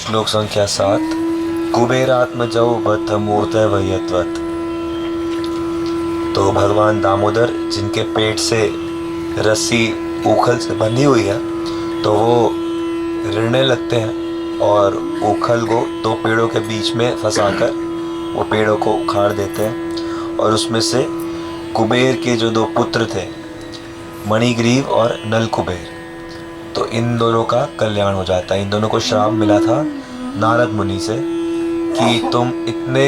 श्लोक संख्या 7। कुबेरात्मजौ बद्ध मूर्तय वयत्वत्। तो भगवान दामोदर जिनके पेट से रस्सी ऊखल से बंधी हुई है, तो वो रिड़ने लगते हैं और ऊखल को दो पेड़ों के बीच में फंसाकर वो पेड़ों को उखाड़ देते हैं। और उसमें से कुबेर के जो दो पुत्र थे, मणिग्रीव और नलकुबेर, तो इन दोनों का कल्याण हो जाता है। इन दोनों को श्राप मिला था नारद मुनि से कि तुम इतने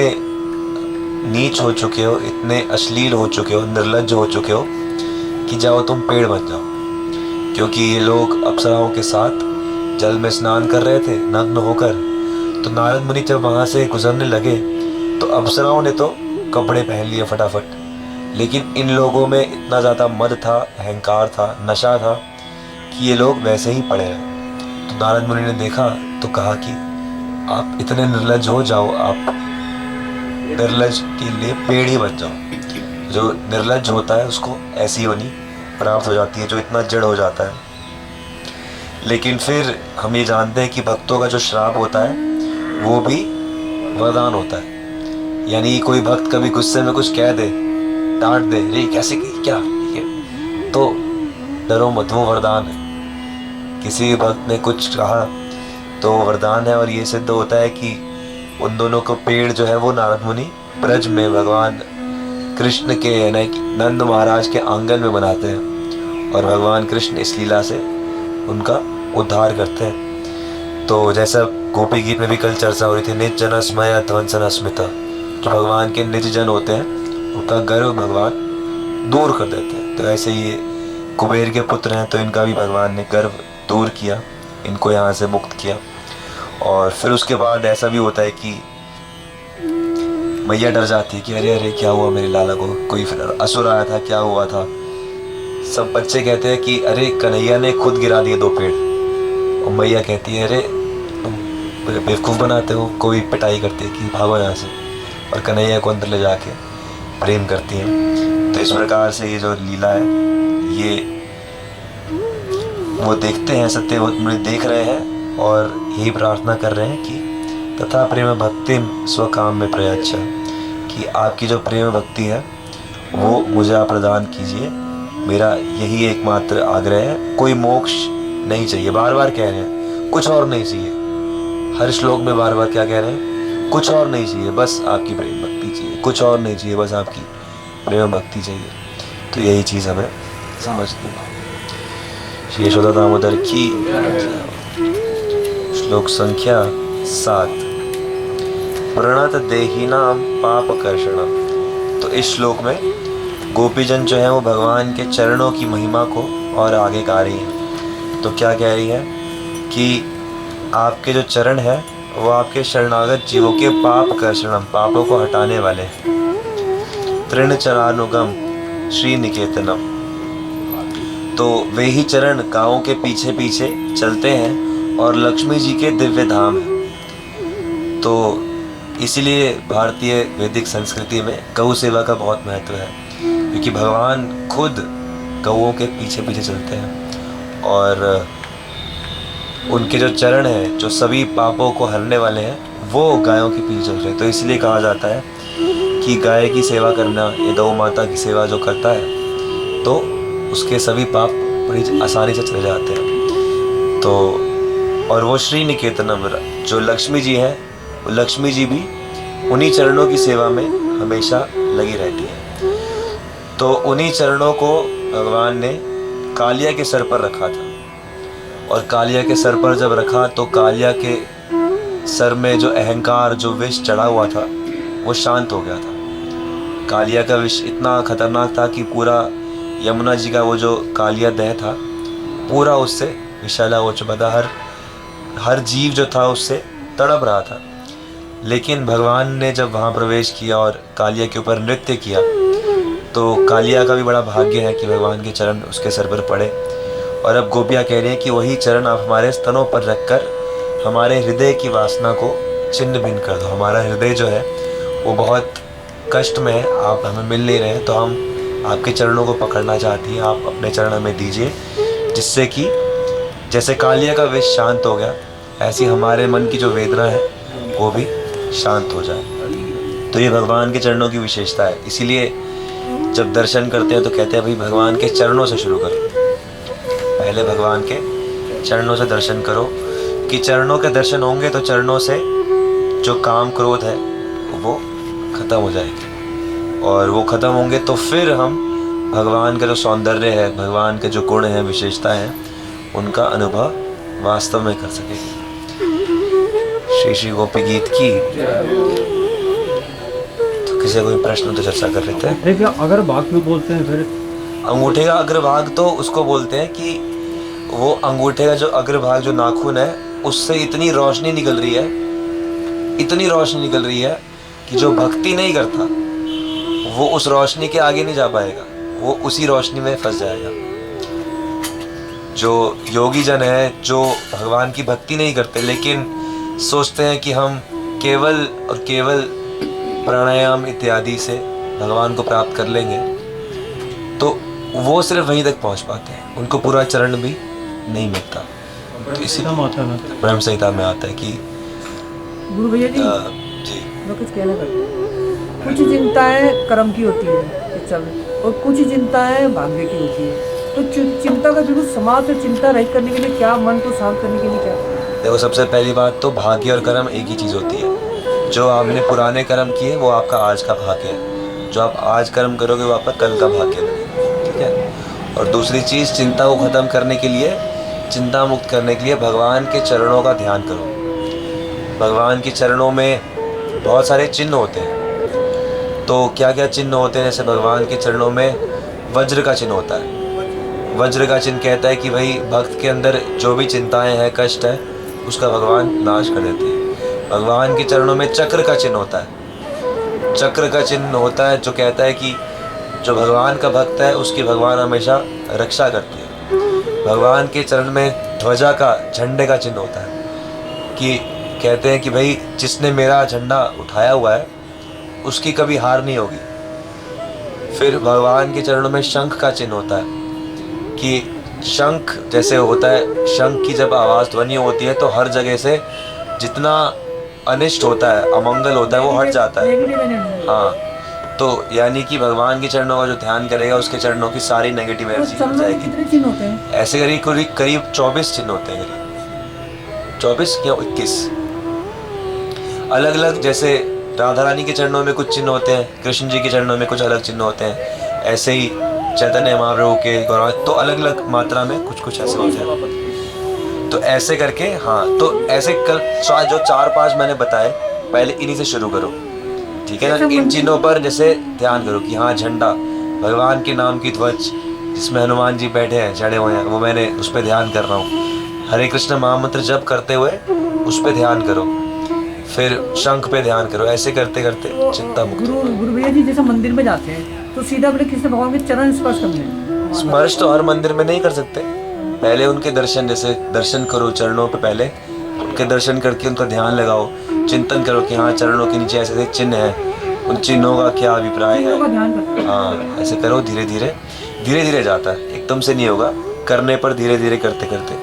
नीच हो चुके हो, इतने अश्लील हो चुके हो, निर्लज्ज हो चुके हो कि जाओ तुम पेड़ बन जाओ। क्योंकि ये लोग अप्सराओं के साथ जल में स्नान कर रहे थे नग्न होकर। तो नारद मुनि जब वहाँ से गुजरने लगे तो अप्सराओं ने तो कपड़े पहन लिए फटाफट, लेकिन इन लोगों में इतना ज़्यादा मद था, अहंकार था, नशा था कि ये लोग वैसे ही पड़े रहे। तो नारद मुनि ने देखा तो कहा कि आप इतने निर्लज्ज हो, जाओ आप निर्लज्ज के लिए पेड़ ही बन जाओ। जो निर्लज्ज होता है उसको ऐसी योनि प्राप्त हो जाती है, जो इतना जड़ हो जाता है। लेकिन फिर हम ये जानते हैं कि भक्तों का जो श्राप होता है वो भी वरदान होता है। यानी कोई भक्त कभी गुस्से में कुछ कह दे, डांट दे, रे कैसे क्या ये, तो डरो मत, वो वरदान है। किसी भक्त ने कुछ कहा तो वरदान है। और ये सिद्ध होता है कि उन दोनों को पेड़ जो है वो नारद मुनि ब्रज में भगवान कृष्ण के नंद महाराज के आंगन में बनाते हैं और भगवान कृष्ण इस लीला से उनका उद्धार करते हैं। तो जैसा गोपी गीत में भी कल चर्चा हो रही थी, निज जन स्मय ध्वंसन स्मिता, जो भगवान के निज जन होते हैं उनका गर्व भगवान दूर कर देते हैं। तो ऐसे ये कुबेर के पुत्र हैं, तो इनका भी भगवान ने गर्व दूर किया, इनको यहाँ से मुक्त किया। और फिर उसके बाद ऐसा भी होता है कि मैया डर जाती है कि अरे अरे क्या हुआ मेरे लाला को, कोई फिर असुर आया था, क्या हुआ था। सब बच्चे कहते हैं कि अरे कन्हैया ने खुद गिरा दिए दो पेड़। और मैया कहती है अरे तुम बेवकूफ़ बनाते हो, कोई पिटाई करती है कि भागो यहाँ से, और कन्हैया को अंदर ले जाके प्रेम करती हैं। तो इस प्रकार से ये जो लीला है ये वो देखते हैं, सत्यवत देख रहे हैं और यही प्रार्थना कर रहे हैं कि तथा प्रेम भक्तिम स्वकाम में प्रयच्छ, कि आपकी जो प्रेम भक्ति है वो मुझे आप प्रदान कीजिए। मेरा यही एकमात्र आग्रह है, कोई मोक्ष नहीं चाहिए। बार बार कह रहे हैं कुछ और नहीं चाहिए, हर श्लोक में बार बार क्या कह रहे हैं, कुछ और नहीं चाहिए, बस आपकी प्रेम भक्ति चाहिए। कुछ और नहीं चाहिए, बस आपकी प्रेम भक्ति चाहिए। तो यही चीज़ हमें समझनी है। श्री यशोदा दामोदर की। श्लोक संख्या 7। प्रणत देहिनाम पाप कर्षणम। तो इस श्लोक में गोपीजन जो है वो भगवान के चरणों की महिमा को और आगे गा रही है। तो क्या कह रही है कि आपके जो चरण है वो आपके शरणागत जीवों के पाप कर्षणम, पापों को हटाने वाले हैं। तृण चरानुगम श्री निकेतनम। तो वे ही चरण गाँवों के पीछे पीछे चलते हैं और लक्ष्मी जी के दिव्य धाम है। तो इसीलिए भारतीय वैदिक संस्कृति में गौ सेवा का बहुत महत्व है, क्योंकि भगवान खुद गौओं के पीछे पीछे चलते हैं और उनके जो चरण हैं जो सभी पापों को हरने वाले हैं वो गायों के पीछे चल रहे हैं। तो इसलिए कहा जाता है कि गाय की सेवा करना या गौ माता की सेवा जो करता है तो उसके सभी पाप बड़ी आसानी से चले जाते हैं। तो और वो श्री निकेतनम, जो लक्ष्मी जी हैं, वो लक्ष्मी जी भी उन्हीं चरणों की सेवा में हमेशा लगी रहती है। तो उन्हीं चरणों को भगवान ने कालिया के सर पर रखा था, और कालिया के सर पर जब रखा तो कालिया के सर में जो अहंकार, जो विष चढ़ा हुआ था वो शांत हो गया था। कालिया का विष इतना खतरनाक था कि पूरा यमुना जी का वो जो कालिया दह था पूरा उससे विषैला हो चुका था। हर जीव जो था उससे तड़प रहा था। लेकिन भगवान ने जब वहाँ प्रवेश किया और कालिया के ऊपर नृत्य किया, तो कालिया का भी बड़ा भाग्य है कि भगवान के चरण उसके सर पर पड़े। और अब गोपियाँ कह रही हैं कि वही चरण आप हमारे स्तनों पर रखकर हमारे हृदय की वासना को छिन्न भिन्न कर दो। हमारा हृदय जो है वो बहुत कष्ट में है, आप हमें मिल नहीं रहे, तो हम आपके चरणों को पकड़ना चाहती हैं। आप अपने चरण हमें दीजिए, जिससे कि जैसे कालिया का विष शांत हो गया, ऐसी हमारे मन की जो वेदना है वो भी शांत हो जाए। तो ये भगवान के चरणों की विशेषता है। इसीलिए जब दर्शन करते हैं तो कहते हैं भाई भगवान के चरणों से शुरू करो, पहले भगवान के चरणों से दर्शन करो, कि चरणों के दर्शन होंगे तो चरणों से जो काम क्रोध है वो ख़त्म हो जाएगी, और वो ख़त्म होंगे तो फिर हम भगवान का जो सौंदर्य है, भगवान के जो गुण हैं, विशेषता हैं, उनका अनुभव वास्तव में कर सकेंगे। श्री श्री गोपी गीत की। तो किसी कोई प्रश्न तो चर्चा कर लेते हैं। क्या अगर भाग क्यों बोलते हैं फिर? अंगूठे का अग्रभाग तो उसको बोलते हैं कि वो अंगूठे का जो अग्रभाग जो नाखून है उससे इतनी रोशनी निकल रही है, इतनी रोशनी निकल रही है कि जो भक्ति नहीं करता वो उस रोशनी के आगे नहीं जा पाएगा, वो उसी रोशनी में फंस जाएगा। जो योगी जन है, जो भगवान की भक्ति नहीं करते लेकिन सोचते हैं कि हम केवल और केवल प्राणायाम इत्यादि से भगवान को प्राप्त कर लेंगे, तो वो सिर्फ वहीं तक पहुंच पाते हैं, उनको पूरा चरण भी नहीं मिलता। तो इसी ब्रह्म संहिता में आता है कि गुरु भैया जी, जी मैं कुछ कहना चाहता हूँ। कुछ चिंताएं कर्म की होती है चल, और कुछ चिंताएं भाग्य की होती है। तो चिंता का बिल्कुल समाप्त, चिंता रहित करने के लिए क्या, मन को शांत करने के लिए क्या? देखो, सबसे पहली बात तो भाग्य और कर्म एक ही चीज़ होती है। जो आपने पुराने कर्म किए वो आपका आज का भाग्य है, जो आप आज कर्म करोगे वो आपका कल का भाग्य है, ठीक है। और दूसरी चीज़, चिंता को ख़त्म करने के लिए, चिंता मुक्त करने के लिए भगवान के चरणों का ध्यान करो। भगवान के चरणों में बहुत सारे चिन्ह होते हैं। तो क्या क्या चिन्ह होते हैं? जैसे भगवान के चरणों में वज्र का चिन्ह होता है। वज्र का चिन्ह कहता है कि भाई भक्त के अंदर जो भी चिंताएं हैं, कष्ट है, उसका भगवान नाश कर देते हैं। भगवान के चरणों में चक्र का चिन्ह होता है। चक्र का चिन्ह होता है जो कहता है कि जो भगवान का भक्त है उसकी भगवान हमेशा रक्षा करते हैं। भगवान के चरण में ध्वजा का, झंडे का चिन्ह होता है कि कहते हैं कि भाई जिसने मेरा झंडा उठाया हुआ है उसकी कभी हार नहीं होगी। फिर भगवान के चरणों में शंख का चिन्ह होता है कि शंख जैसे होता है, शंख की जब आवाज़ ध्वनि होती है तो हर जगह से जितना अनिष्ट होता है, अमंगल होता है, वो हट जाता है। हाँ, तो यानी कि भगवान के चरणों का जो ध्यान करेगा उसके चरणों की सारी नेगेटिव एनर्जी हट जाएगी। कितने चिन्ह होते हैं? ऐसे करीब 24 चिन्ह होते हैं, करीब 24 या 21 अलग अलग। जैसे राधा रानी के चरणों में कुछ चिन्ह होते हैं, कृष्ण जी के चरणों में कुछ अलग चिन्ह होते हैं, ऐसे ही चैतन्य महाप्रभु के गौरव, तो अलग अलग मात्रा में कुछ कुछ ऐसे होते हैं। तो ऐसे करके, हाँ, तो ऐसे कल जो 4-5 मैंने बताए, पहले इन्हीं से शुरू करो, ठीक है ना। इन चिन्हों पर जैसे ध्यान करो कि हाँ, झंडा, भगवान के नाम की ध्वज जिसमें हनुमान जी बैठे हैं, चढ़े हुए हैं, वो मैंने उस पर ध्यान कर रहा हूँ। हरे कृष्ण महामंत्र जप करते हुए उस पर ध्यान करो, फिर शंख पे ध्यान करो। ऐसे करते करते चिंता मुक्त। गुरु भैया जी, जैसे मंदिर में जाते हैं तो सीधा अपने कृष्ण भगवान के चरण स्पर्श करते हैं। स्पर्श तो हर मंदिर में नहीं कर सकते, पहले उनके दर्शन, जैसे दर्शन करो चरणों पे, पहले उनके दर्शन करके उनका ध्यान लगाओ, चिंतन करो कि हाँ, चरणों के नीचे ऐसे चिन्ह हैं, उन चिन्हों का क्या अभिप्राय है। हाँ, ऐसे करो, धीरे धीरे जाता है, एकदम से नहीं होगा, करने पर धीरे धीरे करते करते